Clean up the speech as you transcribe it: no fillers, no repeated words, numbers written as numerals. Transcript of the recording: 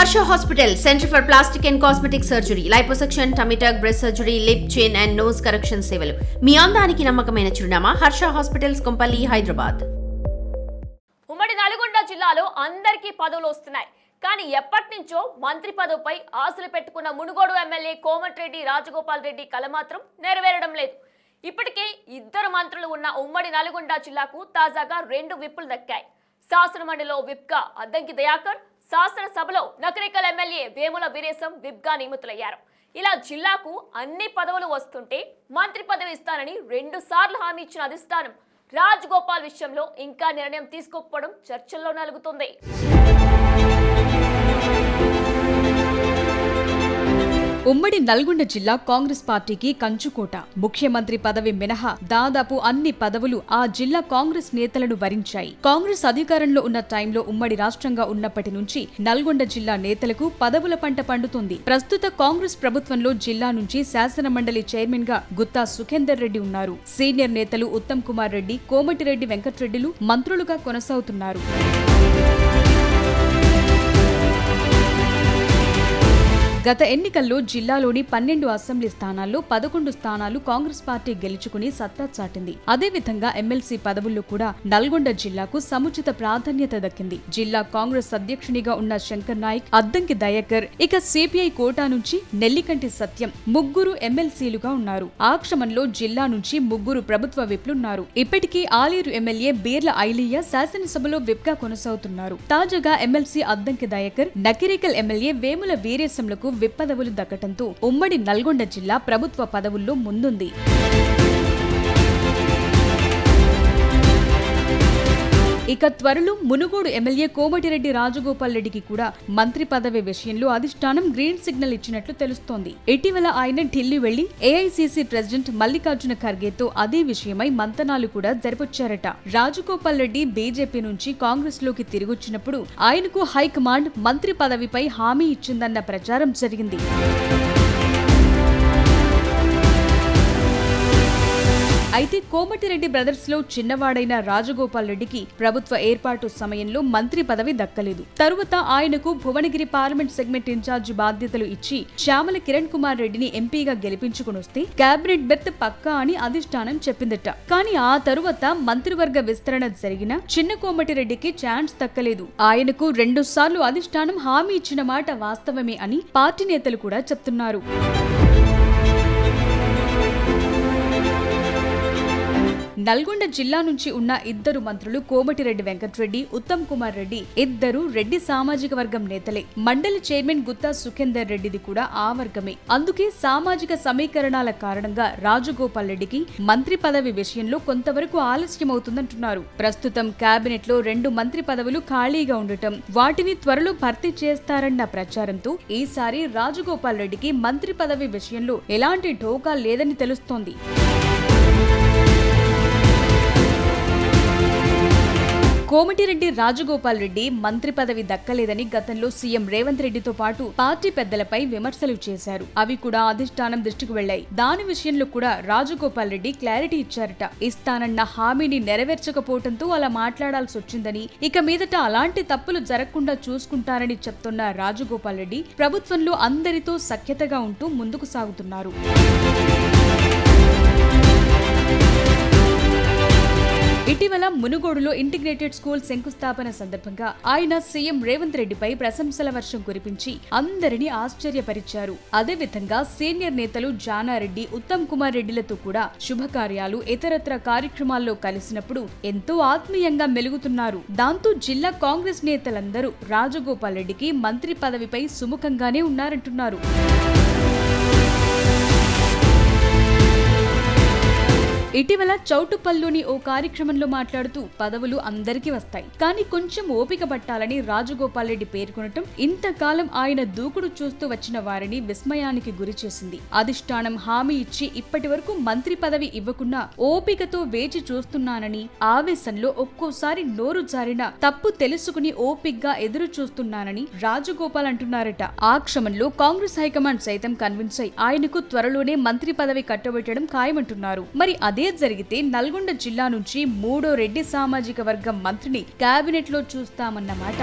Harsha hospital, centre for plastic and cosmetic surgery, liposuction, tummy టక్, breast surgery, lip, చిన్ and nose correction సేవలు. మీ అందానికి నమ్మకమైన చిరునామా హర్ష హాస్పిటల్స్, కొంపల్లి, హైదరాబాద్. ఉమ్మడి నల్గొండ జిల్లాలో అందరికీ పదవులు వస్తున్నాయి. కానీ ఎప్పటి నుంచో మంత్రి పదవిపై ఆశలు పెట్టుకున్న మునుగోడు ఎమ్మెల్యే కోమటిరెడ్డి రాజగోపాల్ రెడ్డి కల మాత్రం నెరవేరడం లేదు. ఇప్పటికే 2 మంత్రులు ఉన్న ఉమ్మడి నల్గొండ జిల్లాకు తాజాగా 2 విప్పులు దక్కాయి. శాసనమండలిలో విప్గా అద్దంకి దయాకర్, శాసనసభలో నకరికల్ ఎమ్మెల్యే వేముల వీరేశం విప్గా నియమితులయ్యారు. ఇలా జిల్లాకు అన్ని పదవులు వస్తుంటే మంత్రి పదవి ఇస్తానని 2 సార్లు హామీ ఇచ్చిన అధిష్టానం రాజగోపాల్ విషయంలో ఇంకా నిర్ణయం తీసుకోకపోవడం చర్చల్లో నలుగుతుంది. ఉమ్మడి నల్గొండ జిల్లా కాంగ్రెస్ పార్టీకి కంచుకోట. ముఖ్యమంత్రి పదవి మినహా దాదాపు అన్ని పదవులు ఆ జిల్లా కాంగ్రెస్ నేతలను వరించాయి. కాంగ్రెస్ అధికారంలో ఉన్న టైంలో ఉమ్మడి రాష్ట్రంగా ఉన్నప్పటి నుంచి నల్గొండ జిల్లా నేతలకు పదవుల పంట పండుతుంది. ప్రస్తుత కాంగ్రెస్ ప్రభుత్వంలో జిల్లా నుంచి శాసనమండలి చైర్మన్ గా గుత్తా సుఖేందర్ రెడ్డి ఉన్నారు. సీనియర్ నేతలు ఉత్తమ్ కుమార్ రెడ్డి, కోమటిరెడ్డి వెంకట్రెడ్డిలు మంత్రులుగా కొనసాగుతున్నారు. గత ఎన్నికల్లో జిల్లాలోని 12 అసెంబ్లీ స్థానాల్లో 11 స్థానాలు కాంగ్రెస్ పార్టీ గెలుచుకుని సత్తా చాటింది. అదేవిధంగా ఎమ్మెల్సీ పదవుల్లో కూడా నల్గొండ జిల్లాకు సముచిత ప్రాధాన్యత దక్కింది. జిల్లా కాంగ్రెస్ అధ్యక్షునిగా ఉన్న శంకర్ నాయక్, అద్దంకి దయాకర్, ఇక సిపిఐ కోటా నుంచి నెల్లికంటి సత్యం ముగ్గురు ఎమ్మెల్సీలుగా ఉన్నారు. ఆ క్రమంలో జిల్లా నుంచి 3 ప్రభుత్వ విప్లున్నారు. ఇప్పటికీ ఆలేరు ఎమ్మెల్యే బీర్ల ఐలియా శాసనసభలో విప్గా కొనసాగుతున్నారు. తాజాగా ఎమ్మెల్సీ అద్దంకి దయాకర్, నకిరేకల్ ఎమ్మెల్యే వేముల వీరేశంలకు విప్ పదవులు దక్కటంతో ఉమ్మడి నల్గొండ జిల్లా ప్రభుత్వ పదవుల్లో ముందుంది. ఇక త్వరలో మునుగోడు ఎమ్మెల్యే కోమటిరెడ్డి రాజగోపాల్ రెడ్డికి కూడా మంత్రి పదవి విషయంలో అధిష్టానం గ్రీన్ సిగ్నల్ ఇచ్చినట్లు తెలుస్తోంది. ఇటీవల ఆయన ఢిల్లీ వెళ్లి ఏఐసీసీ ప్రెసిడెంట్ మల్లికార్జున ఖర్గేతో అదే విషయమై మంతనాలు కూడా జరిపొచ్చారట. రాజగోపాల్ రెడ్డి బీజేపీ నుంచి కాంగ్రెస్ లోకి తిరిగొచ్చినప్పుడు ఆయనకు హైకమాండ్ మంత్రి పదవిపై హామీ ఇచ్చిందన్న ప్రచారం జరిగింది. అయితే కోమటిరెడ్డి బ్రదర్స్ లో చిన్నవాడైన రాజగోపాల్ రెడ్డికి ప్రభుత్వ ఏర్పాటు సమయంలో మంత్రి పదవి దక్కలేదు. తరువాత ఆయనకు భువనగిరి పార్లమెంట్ సెగ్మెంట్ ఇన్ఛార్జి బాధ్యతలు ఇచ్చి శ్యామల కిరణ్ కుమార్ రెడ్డిని ఎంపీగా గెలిపించుకునొస్తే కేబినెట్ బెర్త్ పక్కా అని అధిష్టానం చెప్పిందట. కానీ ఆ తరువాత మంత్రివర్గ విస్తరణ జరిగిన చిన్న కోమటిరెడ్డికి ఛాన్స్ దక్కలేదు. ఆయనకు 2 సార్లు అధిష్టానం హామీ ఇచ్చిన మాట వాస్తవమే అని పార్టీ నేతలు కూడా చెప్తున్నారు. నల్గొండ జిల్లా నుంచి ఉన్న 2 మంత్రులు కోమటిరెడ్డి వెంకట్రెడ్డి, ఉత్తమ్ కుమార్ రెడ్డి ఇద్దరు రెడ్డి సామాజిక వర్గం నేతలే. మండలి చైర్మన్ గుత్తా సుఖేందర్ రెడ్డిది కూడా ఆ వర్గమే. అందుకే సామాజిక సమీకరణాల కారణంగా రాజగోపాల్ రెడ్డికి మంత్రి పదవి విషయంలో కొంతవరకు ఆలస్యమవుతుందంటున్నారు. ప్రస్తుతం కేబినెట్ లో 2 మంత్రి పదవులు ఖాళీగా ఉండటం, వాటిని త్వరలో భర్తీ చేస్తారన్న ప్రచారంతో ఈసారి రాజగోపాల్ రెడ్డికి మంత్రి పదవి విషయంలో ఎలాంటి ఢోకా లేదని తెలుస్తోంది. కోమటిరెడ్డి రాజగోపాల్ రెడ్డి మంత్రి పదవి దక్కలేదని గతంలో సీఎం రేవంత్ రెడ్డితో పాటు పార్టీ పెద్దలపై విమర్శలు చేశారు. అవి కూడా అధిష్టానం దృష్టికి వెళ్లాయి. దాని విషయంలో కూడా రాజగోపాల్ రెడ్డి క్లారిటీ ఇచ్చారట. ఇస్తానన్న హామీని నెరవేర్చకపోవడంతో అలా మాట్లాడాల్సి వచ్చిందని, ఇక మీదట అలాంటి తప్పులు జరగకుండా చూసుకుంటారని చెప్తున్న రాజగోపాల్ రెడ్డి ప్రభుత్వంలో అందరితో సఖ్యతగా ఉంటూ ముందుకు సాగుతున్నారు. ఇటీవల మునుగోడులో ఇంటిగ్రేటెడ్ స్కూల్ శంకుస్థాపన సందర్భంగా ఆయన సీఎం రేవంత్ రెడ్డిపై ప్రశంసల వర్షం కురిపించి అందరినీ ఆశ్చర్యపరిచారు. అదేవిధంగా సీనియర్ నేతలు జానారెడ్డి, ఉత్తమ్ కుమార్ రెడ్డిలతో కూడా శుభకార్యాలు, ఇతరత్ర కార్యక్రమాల్లో కలిసినప్పుడు ఎంతో ఆత్మీయంగా మెలుగుతున్నారు. దాంతో జిల్లా కాంగ్రెస్ నేతలందరూ రాజగోపాల్ రెడ్డికి మంత్రి పదవిపై సుముఖంగానే ఉన్నారంటున్నారు. ఇటీవల చౌటుప్పల్లోని ఓ కార్యక్రమంలో మాట్లాడుతూ పదవులు అందరికీ వస్తాయి, కానీ కొంచెం ఓపిక పట్టాలని రాజగోపాల్ రెడ్డి పేర్కొనటం ఇంతకాలం ఆయన దూకుడు చూస్తూ వచ్చిన వారిని విస్మయానికి గురి చేసింది. అధిష్టానం హామీ ఇచ్చి ఇప్పటి వరకు మంత్రి పదవి ఇవ్వకుండా ఓపికతో వేచి చూస్తున్నానని, ఆవేశంలో ఒక్కోసారి నోరు జారిన తప్పు తెలుసుకుని ఓపిగ్గా ఎదురు చూస్తున్నానని రాజగోపాల్ అంటున్నారట. ఆ క్రమంలో కాంగ్రెస్ హైకమాండ్ సైతం కన్విన్స్ అయి ఆయనకు త్వరలోనే మంత్రి పదవి కట్టబెట్టడం ఖాయమంటున్నారు. మరి అదే జరిగితే నల్గొండ జిల్లా నుంచి 3వ రెడ్డి సామాజిక వర్గం మంత్రిని కేబినెట్ లో చూస్తామన్నమాట.